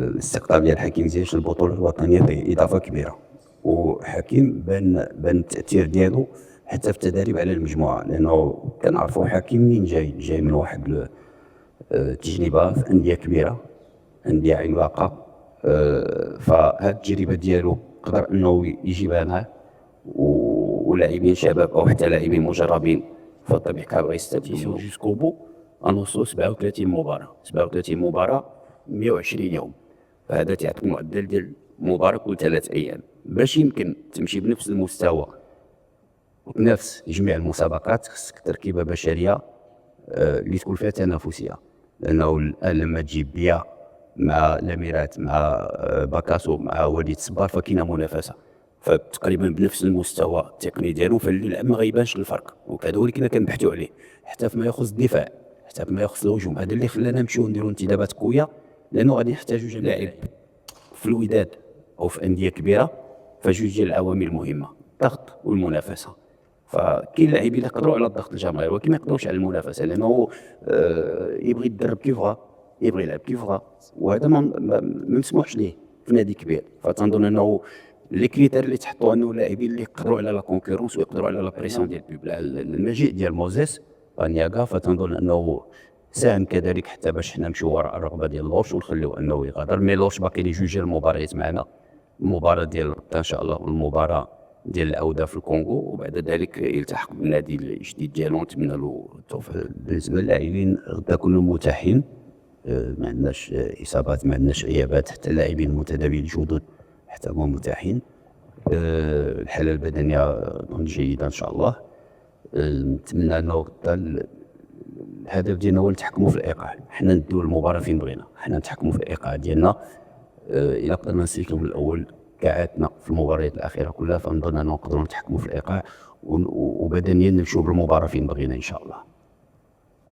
الاستقطاب ديال حكيم زياش للبطولة الوطنية فيه إضافة كبيرة، وحكيم بان التأثير ديالو حتى في التدريب على المجموعة، لأنه كنعرفو حكيم منين جاي من واحد التجربة في أندية كبيرة، أندية عملاقة. فهاد التجربة ديالو قدر أنه يجيبها معاه، ولاعبين شباب أو حتى لاعبين مجربين فالطبيعي كانوا غيستافدوا جوسكو بو. انوصلوا 37 مباراة 37 مباراة 120 يوم، فهذا تعطيك معدل ديال مباراة كل 3 أيام باش يمكن تمشي بنفس المستوى وبنفس جميع المسابقات. خصك تركيبة بشرية اللي تكون فيها تنافسية، لأنه الآن لما تجيب بيا مع لاميرات مع باكاسو مع وليد الصبار فكاينة منافسة، فتقريبا بنفس المستوى التقني ديالو، فاللي ما غيبانش الفرق. وهذا هو اللي كنا كنبحثوا عليه حتى فيما يخص الدفاع حتى فيما يخص الهجوم. هذا اللي خلانا نمشيو نديروا انتدابات قويه، لانه غادي نحتاجوا جميع لاعب في الوداد او في انديه كبيره، فجوج ديال العوامل مهمه: الضغط والمنافسه. فكاين لاعبين اللي يقدروا على الضغط الجماهيري ولكن ما يقدروش على المنافسه، لانه يبغي يدرب كيف بغا، يبغي يلعب كيف بغا، وهذا ما مسموحش ليه في نادي كبير. فتنظن انه لي كريتير اللي تحطوا انه اللاعبين اللي يقدروا على لا كونكورونس ويقدروا على لا بريسيون ديال البيب. المجيء ديال موزيس بانياغا فتنظن انه ساهم كذلك حتى باش حنا نمشيو وراء الرغبه ديال لوش ونخليو انه يغادر. مي لوش باقي لي جوج المباريات معنا، المباراه ديال غدا ان شاء الله والمباراه ديال العوده في الكونغو، وبعد ذلك يلتحق بالنادي الجديد ديالو. نتمنى له التوفيق. بالنسبه للاعبين غدا كلهم متاحين، ما عندناش اصابات، ما عندناش غيابات، حتى اللاعبين المنتدبين الجدد حتى هما متاحين. الحاله البدنيه جيده ان شاء الله. نتمنى انه غدا الهدف ديالنا هو نتحكموا في الايقاع، حنا نديو المباراه فين بغينا، حنا نتحكموا في الايقاع ديالنا. الى قدرنا نسلكوا من الاول كعادتنا في المباريات الاخيره كلها، فنظن انه نقدروا نتحكموا في الايقاع وبدنيا نمشيو بالمباراه فين بغينا ان شاء الله.